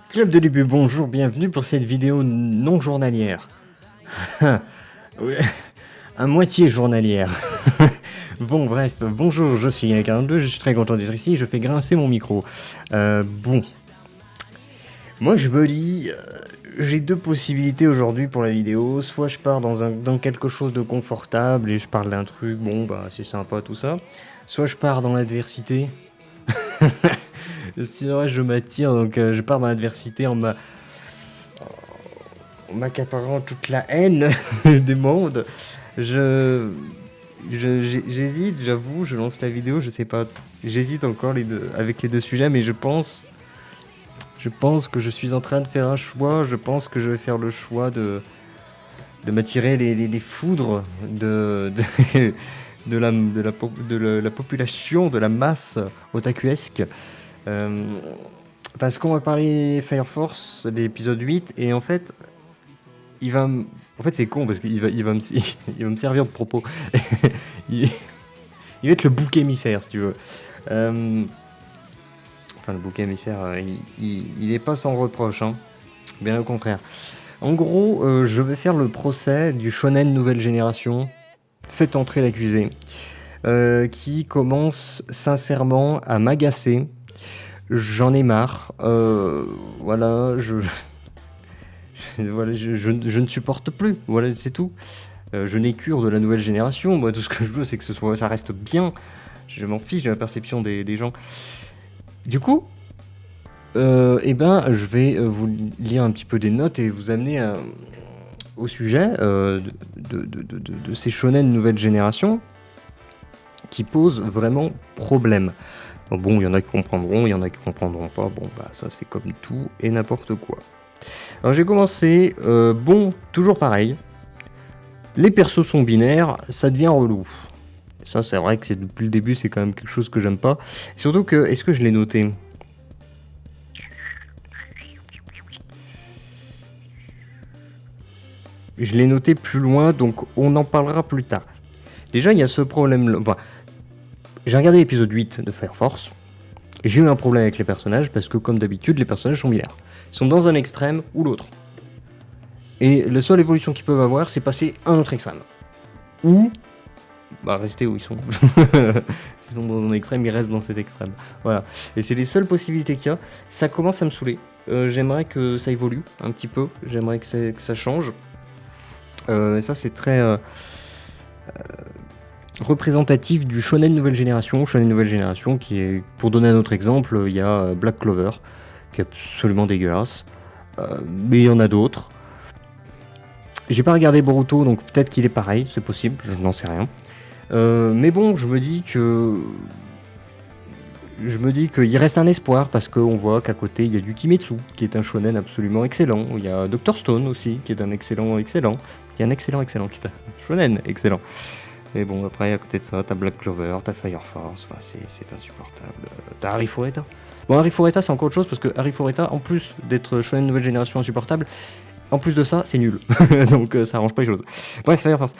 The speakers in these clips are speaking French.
Club de début, bonjour, bienvenue pour cette vidéo non journalière. Ouais, à moitié journalière. Bon, bref, bonjour, je suis Yannick42, je suis très content d'être ici, je fais grincer mon micro. Bon. Moi, je me dis, j'ai deux possibilités aujourd'hui pour la vidéo. Soit je pars dans quelque chose de confortable et je parle d'un truc, bon, bah, c'est sympa, tout ça. Soit je pars dans l'adversité. Sinon, je m'attire, donc je pars dans l'adversité en m'accaparant toute la haine du monde. J'hésite, j'avoue, je lance la vidéo, je sais pas. J'hésite encore avec les deux sujets, mais je pense que je suis en train de faire un choix. Je pense que je vais faire le choix de m'attirer les foudres de la population, de la masse otakuesque. Parce qu'on va parler Fire Force de l'épisode 8 et en fait c'est con parce qu'il va me servir de propos. il va être le bouc émissaire si tu veux. Enfin le bouc émissaire il est pas sans reproche hein. Bien au contraire. En gros je vais faire le procès du shonen nouvelle génération. Faites entrer l'accusé qui commence sincèrement à m'agacer. J'en ai marre, voilà, je ne supporte plus, voilà, c'est tout. Je n'ai cure de la nouvelle génération, moi tout ce que je veux c'est que ça reste bien, je m'en fiche de la perception des gens. Du coup, je vais vous lire un petit peu des notes et vous amener au sujet de ces shonen nouvelle génération qui posent vraiment problème. Bon, il y en a qui comprendront, il y en a qui comprendront pas. Bon, bah ça c'est comme tout et n'importe quoi. Alors j'ai commencé, toujours pareil. Les persos sont binaires, ça devient relou. Ça c'est vrai que depuis le début c'est quand même quelque chose que j'aime pas. Surtout que, est-ce que je l'ai noté ? Je l'ai noté plus loin, donc on en parlera plus tard. Déjà il y a ce problème-là. Enfin, j'ai regardé l'épisode 8 de Fire Force. J'ai eu un problème avec les personnages parce que, comme d'habitude, les personnages sont binaires. Ils sont dans un extrême ou l'autre. Et la seule évolution qu'ils peuvent avoir, c'est passer à un autre extrême. Ou, rester où ils sont. S'ils sont dans un extrême, ils restent dans cet extrême. Voilà. Et c'est les seules possibilités qu'il y a. Ça commence à me saouler. J'aimerais que ça évolue un petit peu. J'aimerais que ça change. Et ça, c'est très... représentatif du shonen nouvelle génération qui est, pour donner un autre exemple, il y a Black Clover qui est absolument dégueulasse, mais il y en a d'autres. J'ai pas regardé Boruto donc peut-être qu'il est pareil, c'est possible, je n'en sais rien, mais bon, je me dis qu'il reste un espoir parce qu'on voit qu'à côté il y a du Kimetsu qui est un shonen absolument excellent, il y a Dr Stone aussi qui est un excellent qui est un excellent qui est un shonen excellent. Mais bon, après, à côté de ça, t'as Black Clover, t'as Fire Force, enfin, c'est insupportable. T'as Harry Fureta. Bon, Harry Fureta, c'est encore autre chose, parce que Harry Fureta, en plus d'être shonen nouvelle génération insupportable, en plus de ça, c'est nul. Donc, ça arrange pas les choses. Bref, Fire Force.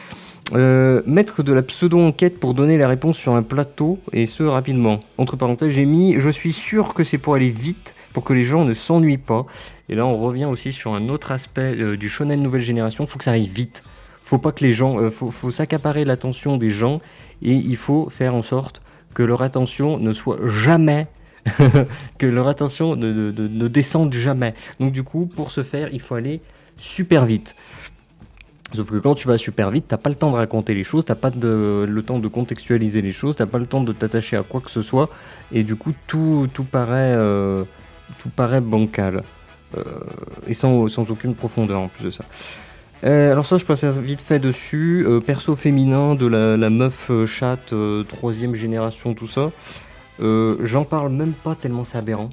Mettre de la pseudo-enquête pour donner la réponse sur un plateau, et ce, rapidement. Entre parenthèses, j'ai mis « Je suis sûr que c'est pour aller vite, pour que les gens ne s'ennuient pas ». Et là, on revient aussi sur un autre aspect du shonen nouvelle génération, faut que ça aille vite. Faut pas que les gens, faut s'accaparer l'attention des gens et il faut faire en sorte que leur attention ne soit jamais, que leur attention ne descende jamais. Donc du coup, pour ce faire, il faut aller super vite. Sauf que quand tu vas super vite, t'as pas le temps de raconter les choses, t'as pas le temps de contextualiser les choses, t'as pas le temps de t'attacher à quoi que ce soit, et du coup tout paraît bancal et sans aucune profondeur en plus de ça. Alors ça je passe vite fait dessus, perso féminin de la meuf chatte, 3ème génération, tout ça, j'en parle même pas tellement c'est aberrant.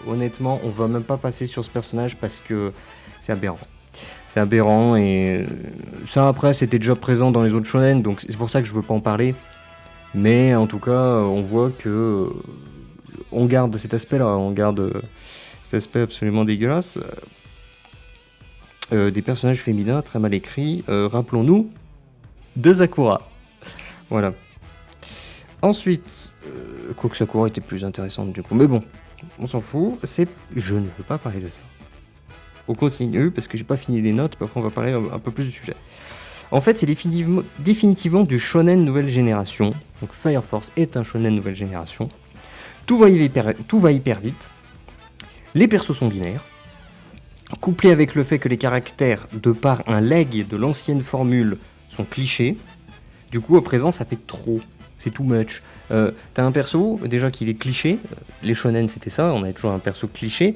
Honnêtement, on va même pas passer sur ce personnage parce que c'est aberrant. C'est aberrant et ça après c'était déjà présent dans les autres shonen donc c'est pour ça que je veux pas en parler. Mais en tout cas on voit que on garde cet aspect là, on garde cet aspect absolument dégueulasse. Des personnages féminins très mal écrits, rappelons-nous de Sakura. Voilà. Ensuite, quoique Sakura était plus intéressante du coup, mais bon, on s'en fout. Je ne veux pas parler de ça. On continue parce que j'ai pas fini les notes. Après, on va parler un peu plus du sujet. En fait, c'est définitivement du shonen nouvelle génération. Donc Fire Force est un shonen nouvelle génération. Tout va hyper vite. Les persos sont binaires. Couplé avec le fait que les caractères, de par un leg de l'ancienne formule, sont clichés. Du coup, à présent, ça fait trop. C'est too much. T'as un perso, déjà qu'il est cliché. Les shonen, c'était ça. On avait toujours un perso cliché.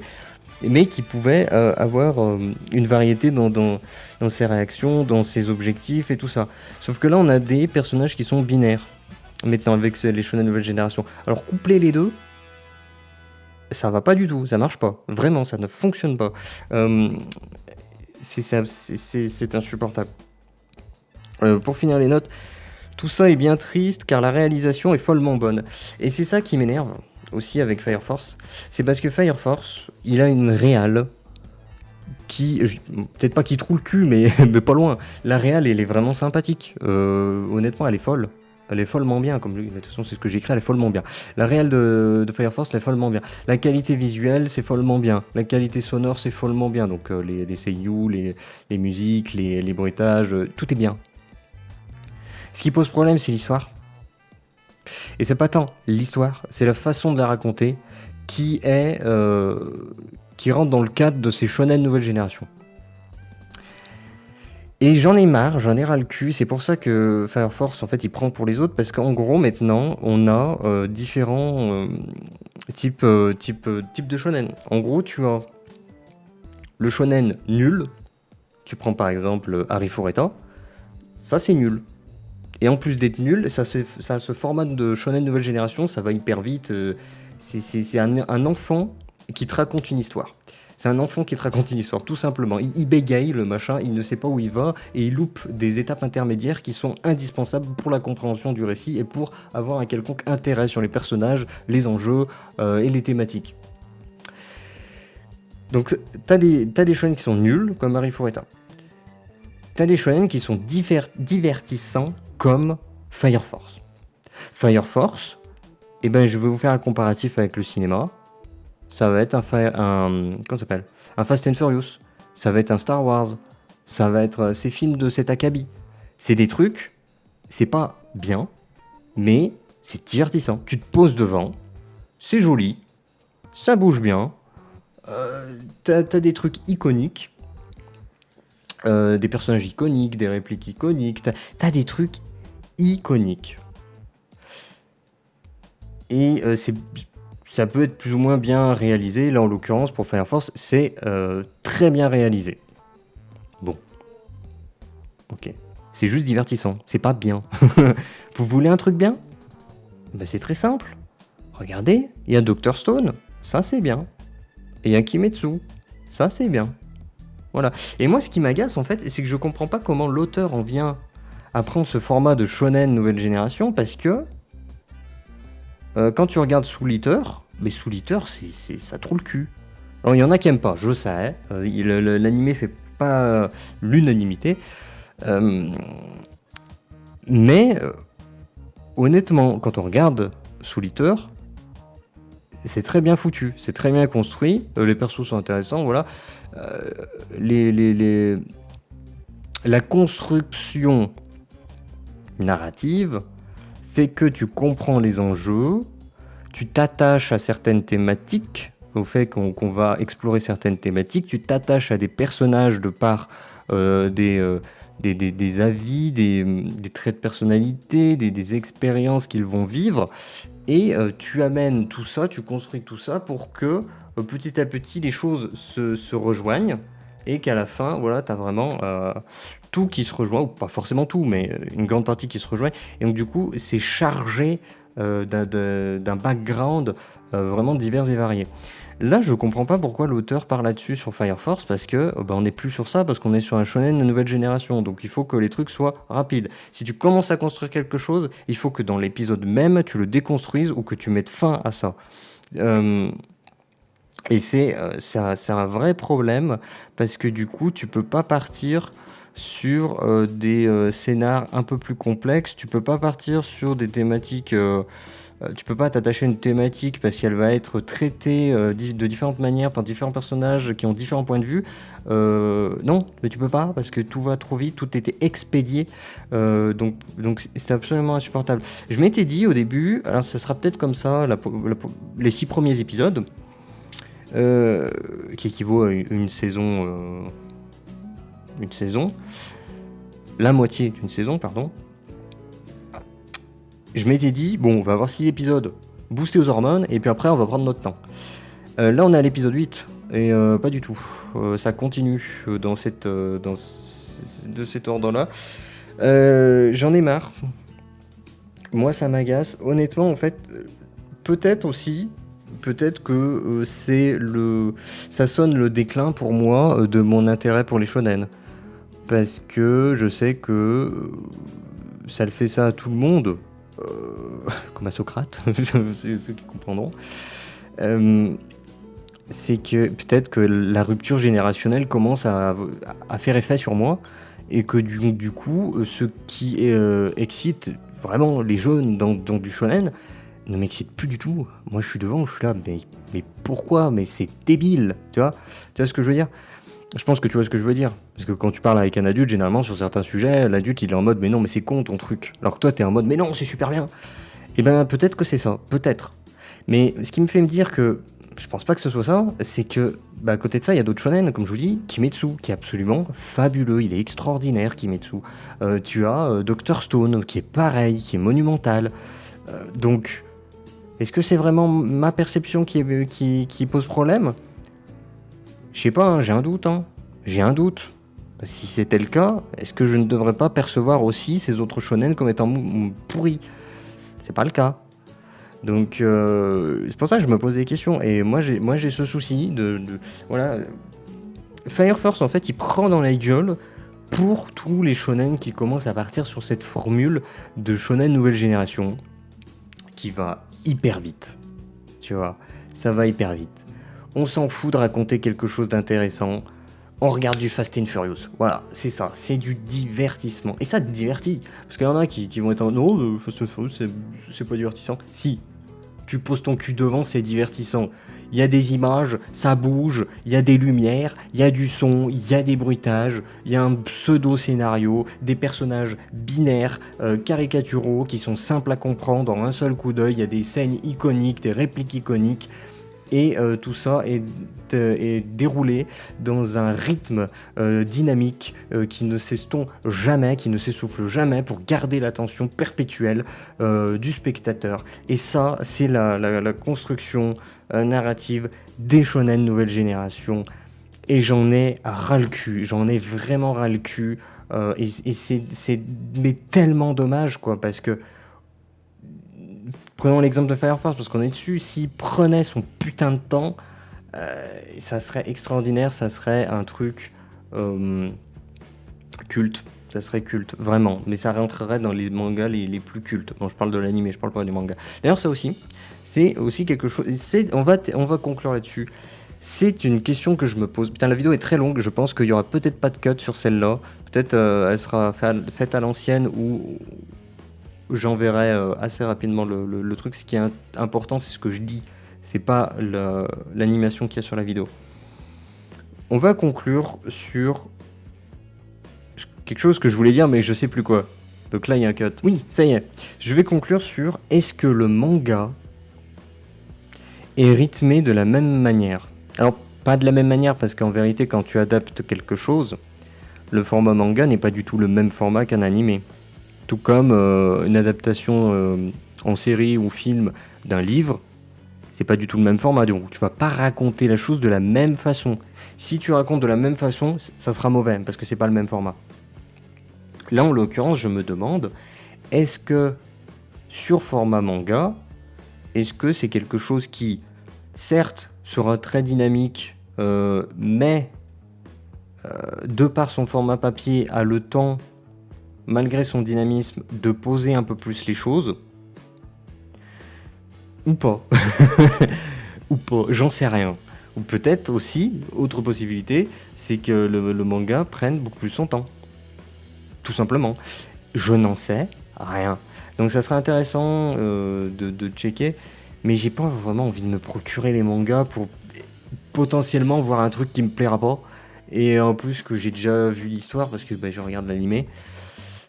Mais qui pouvait avoir une variété dans ses réactions, dans ses objectifs et tout ça. Sauf que là, on a des personnages qui sont binaires, maintenant, avec les shonen nouvelle génération. Alors, coupler les deux, ça va pas du tout, ça marche pas. Vraiment, ça ne fonctionne pas. C'est insupportable. Pour finir les notes, tout ça est bien triste car la réalisation est follement bonne. Et c'est ça qui m'énerve aussi avec Fire Force. C'est parce que Fire Force, il a une réal qui, peut-être pas qui trouve le cul, mais pas loin. La réal, elle est vraiment sympathique. Honnêtement, elle est folle. Elle est follement bien, comme lui. De toute façon, c'est ce que j'ai écrit, elle est follement bien. La réal de Fire Force, elle est follement bien. La qualité visuelle, c'est follement bien. La qualité sonore, c'est follement bien. Donc les seiyuu, les musiques, les bruitages, tout est bien. Ce qui pose problème, c'est l'histoire. Et c'est pas tant l'histoire, c'est la façon de la raconter qui rentre dans le cadre de ces shonen nouvelle génération. Et j'en ai marre, j'en ai ras le cul, c'est pour ça que Fire Force, en fait, il prend pour les autres, parce qu'en gros, maintenant, on a différents types de shonen. En gros, tu as le shonen nul, tu prends par exemple Harry Fureta, ça c'est nul. Et en plus d'être nul, ça a ce format de shonen nouvelle génération, ça va hyper vite, c'est un enfant qui te raconte une histoire. C'est un enfant qui te raconte une histoire, tout simplement. Il bégaye, le machin, il ne sait pas où il va, et il loupe des étapes intermédiaires qui sont indispensables pour la compréhension du récit et pour avoir un quelconque intérêt sur les personnages, les enjeux et les thématiques. Donc t'as des shonen qui sont nuls, comme Harry Fureta. T'as des shonen qui sont divertissants, comme Fire Force. Fire Force, je vais vous faire un comparatif avec le cinéma. Ça va être un Fast and Furious, ça va être un Star Wars, ça va être ces films de cet acabit. C'est des trucs, c'est pas bien, mais c'est divertissant. Tu te poses devant, c'est joli, ça bouge bien, t'as des trucs iconiques, des personnages iconiques, des répliques iconiques, t'as des trucs iconiques. Et ça peut être plus ou moins bien réalisé. Là, en l'occurrence, pour Fire Force, c'est très bien réalisé. Bon. Ok. C'est juste divertissant. C'est pas bien. Vous voulez un truc bien ? C'est très simple. Regardez, il y a Dr. Stone. Ça, c'est bien. Et il y a Kimetsu. Ça, c'est bien. Voilà. Et moi, ce qui m'agace, en fait, c'est que je comprends pas comment l'auteur en vient à prendre ce format de shonen nouvelle génération, parce que quand tu regardes Soul Eater, mais Soul Eater, ça trouve le cul. Alors, il y en a qui aiment pas, je sais. L'animé fait pas l'unanimité. Mais honnêtement, quand on regarde Soul Eater, c'est très bien foutu, c'est très bien construit. Les persos sont intéressants, voilà. La construction narrative fait que tu comprends les enjeux, tu t'attaches à certaines thématiques, au fait qu'on va explorer certaines thématiques, tu t'attaches à des personnages de par des avis, des traits de personnalité, des expériences qu'ils vont vivre, et tu amènes tout ça, tu construis tout ça pour que petit à petit les choses se rejoignent, et qu'à la fin, voilà, tu as vraiment tout qui se rejoint, ou pas forcément tout, mais une grande partie qui se rejoint, et donc du coup, c'est chargé d'un background vraiment divers et varié. Là, je comprends pas pourquoi l'auteur part là-dessus sur Fire Force, parce que on n'est plus sur ça, parce qu'on est sur un shonen de nouvelle génération, donc il faut que les trucs soient rapides. Si tu commences à construire quelque chose, il faut que dans l'épisode même, tu le déconstruises ou que tu mettes fin à ça. Et c'est un vrai problème, parce que du coup, tu peux pas partir sur des scénars un peu plus complexes, tu peux pas partir sur des thématiques Tu peux pas t'attacher à une thématique parce qu'elle va être traitée de différentes manières par différents personnages qui ont différents points de vue. Non, mais tu peux pas parce que tout va trop vite, tout était expédié. Donc c'était absolument insupportable. Je m'étais dit au début, alors ça sera peut-être comme ça, les 6 premiers épisodes, qui équivaut à une saison. Une saison. La moitié d'une saison, pardon. Je m'étais dit, bon, on va avoir 6 épisodes boostés aux hormones, et puis après, on va prendre notre temps. Là, on est à l'épisode 8, et pas du tout. Ça continue de cet ordre-là. J'en ai marre. Moi, ça m'agace. Honnêtement, en fait, peut-être que ça sonne le déclin pour moi de mon intérêt pour les shonen. Parce que je sais que ça le fait ça à tout le monde. Comme à Socrate, c'est ceux qui comprendront. C'est que peut-être que la rupture générationnelle commence à faire effet sur moi et que du coup, ce qui excite vraiment les jeunes dans du shonen ne m'excite plus du tout. Moi, je suis devant, je suis là, mais pourquoi? Mais c'est débile, tu vois ce que je veux dire? Je pense que tu vois ce que je veux dire. Parce que quand tu parles avec un adulte, généralement, sur certains sujets, l'adulte, il est en mode « mais non, mais c'est con ton truc ». Alors que toi, t'es en mode « mais non, c'est super bien ». Et ben, peut-être que c'est ça, peut-être. Mais ce qui me fait me dire que je pense pas que ce soit ça, c'est que, à côté de ça, il y a d'autres shonen, comme je vous dis, Kimetsu, qui est absolument fabuleux, il est extraordinaire, Kimetsu. Tu as Dr Stone, qui est pareil, qui est monumental. Donc, est-ce que c'est vraiment ma perception qui pose problème ? Je sais pas, hein, j'ai un doute. J'ai un doute. Si c'était le cas, est-ce que je ne devrais pas percevoir aussi ces autres shonen comme étant pourris ? C'est pas le cas. Donc c'est pour ça que je me pose des questions. Et moi j'ai ce souci voilà. Fire Force, en fait, il prend dans la gueule pour tous les shonen qui commencent à partir sur cette formule de shonen nouvelle génération qui va hyper vite. Tu vois, ça va hyper vite. On s'en fout de raconter quelque chose d'intéressant. On regarde du Fast and Furious. Voilà, c'est ça. C'est du divertissement. Et ça te divertit. Parce qu'il y en a qui vont être en non, le Fast and Furious, c'est pas divertissant. Si, tu poses ton cul devant, c'est divertissant. Il y a des images, ça bouge, il y a des lumières, il y a du son, il y a des bruitages, il y a un pseudo-scénario, des personnages binaires, caricaturaux, qui sont simples à comprendre en un seul coup d'œil. Il y a des scènes iconiques, des répliques iconiques. Et tout ça est déroulé dans un rythme dynamique qui ne s'estompe jamais, qui ne s'essouffle jamais pour garder l'attention perpétuelle du spectateur. Et ça, c'est la construction narrative des shonen nouvelle génération. Et j'en ai ras le cul, j'en ai vraiment ras le cul. Et c'est mais tellement dommage, quoi, parce que prenons l'exemple de Fire Force, parce qu'on est dessus. S'il prenait son putain de temps, ça serait extraordinaire, ça serait un truc culte. Ça serait culte, vraiment. Mais ça rentrerait dans les mangas les plus cultes. Bon, je parle de l'anime, je parle pas du manga. D'ailleurs, ça aussi, c'est aussi quelque chose... On va conclure là-dessus. C'est une question que je me pose. Putain, la vidéo est très longue, je pense qu'il y aura peut-être pas de cut sur celle-là. Peut-être elle sera faite à l'ancienne ou... J'enverrai assez rapidement le truc. Ce qui est important, c'est ce que je dis. C'est pas l'animation qu'il y a sur la vidéo. On va conclure sur quelque chose que je voulais dire, mais je sais plus quoi. Donc là, il y a un cut. Oui, ça y est. Je vais conclure sur est-ce que le manga est rythmé de la même manière ? Alors, pas de la même manière, parce qu'en vérité, quand tu adaptes quelque chose, le format manga n'est pas du tout le même format qu'un animé. Tout comme une adaptation en série ou film d'un livre, c'est pas du tout le même format. Donc tu vas pas raconter la chose de la même façon. Si tu racontes de la même façon, ça sera mauvais parce que c'est pas le même format. Là, en l'occurrence, je me demande, est-ce que sur format manga, est-ce que c'est quelque chose qui, certes, sera très dynamique, mais de par son format papier, a le temps, malgré son dynamisme, de poser un peu plus les choses, ou pas. Ou pas, j'en sais rien. Ou peut-être aussi, autre possibilité, c'est que le manga prenne beaucoup plus son temps. Tout simplement. Je n'en sais Rien. Donc ça serait intéressant de checker, mais j'ai pas vraiment envie de me procurer les mangas pour potentiellement voir un truc qui me plaira pas. Et en plus que j'ai déjà vu l'histoire parce que bah, je regarde l'animé.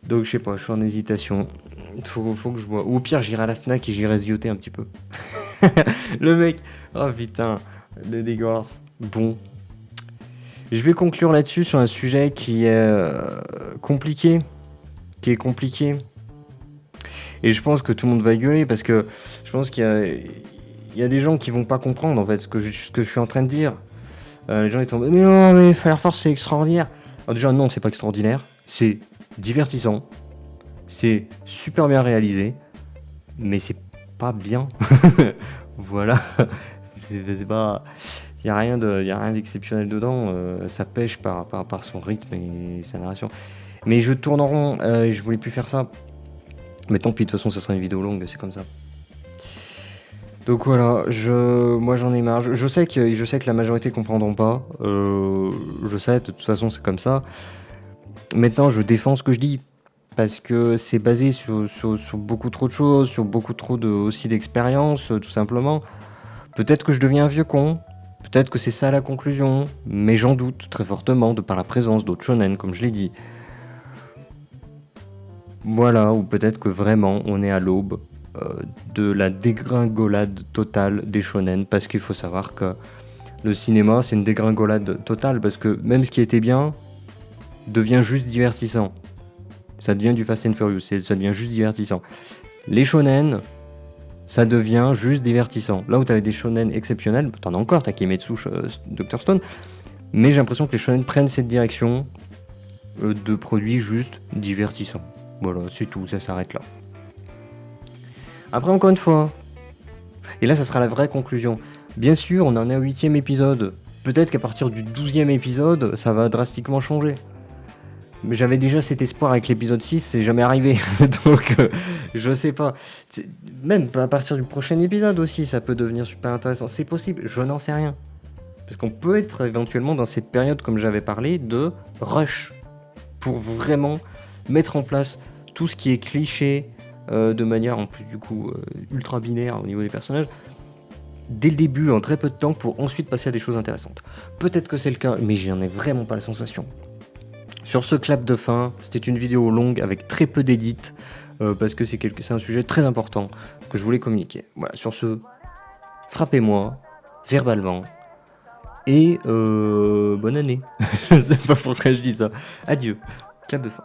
Donc je sais pas, je suis en hésitation. Faut que je vois. Ou au pire, j'irai à la Fnac et j'irai zioter un petit peu. Le mec, oh putain, le dégueulasse. Bon, je vais conclure là-dessus sur un sujet qui est compliqué. Et je pense que tout le monde va gueuler parce que je pense qu'il y a des gens qui vont pas comprendre en fait ce que je suis en train de dire. Les gens ils tombent, mais non, mais Fire Force c'est extraordinaire. Alors déjà non, c'est pas extraordinaire, c'est divertissant, c'est super bien réalisé, mais c'est pas bien. Voilà, c'est pas, y a rien d'exceptionnel dedans. Ça pêche par son rythme et sa narration. Mais je tourne en rond, je voulais plus faire ça. Mais tant pis, de toute façon, ça sera une vidéo longue, c'est comme ça. Donc voilà, moi j'en ai marre. Je sais que la majorité comprendront pas. Je sais, de toute façon, c'est comme ça. Maintenant, je défends ce que je dis. Parce que c'est basé sur beaucoup trop de choses, sur beaucoup trop aussi d'expérience, tout simplement. Peut-être que je deviens un vieux con. Peut-être que c'est ça la conclusion. Mais j'en doute très fortement de par la présence d'autres shonen, comme je l'ai dit. Voilà, ou peut-être que vraiment on est à l'aube de la dégringolade totale des shonen, parce qu'il faut savoir que le cinéma c'est une dégringolade totale, parce que même ce qui était bien devient juste divertissant. Ça devient du Fast and Furious, ça devient juste divertissant. Les shonen, ça devient juste divertissant. Là où t'avais des shonen exceptionnels, t'en as encore, t'as Kimetsu, Dr. Stone, mais j'ai l'impression que les shonen prennent cette direction de produits juste divertissants. Voilà, c'est tout, ça s'arrête là. Après, encore une fois, et là, ça sera la vraie conclusion. Bien sûr, on en est au 8ème épisode. Peut-être qu'à partir du 12ème épisode, ça va drastiquement changer. Mais j'avais déjà cet espoir avec l'épisode 6, c'est jamais arrivé. Donc, je sais pas. Même à partir du prochain épisode aussi, ça peut devenir super intéressant. C'est possible, je n'en sais rien. Parce qu'on peut être éventuellement dans cette période, comme j'avais parlé, de rush. Pour vraiment mettre en place tout ce qui est cliché de manière en plus du coup ultra binaire au niveau des personnages dès le début en très peu de temps pour ensuite passer à des choses intéressantes. Peut-être que c'est le cas, mais j'en ai vraiment pas la sensation. Sur ce clap de fin, c'était une vidéo longue avec très peu d'édits parce que c'est un sujet très important que je voulais communiquer. Voilà, sur ce, frappez-moi verbalement et bonne année. Je sais pas pourquoi je dis ça. Adieu. Clap de fin.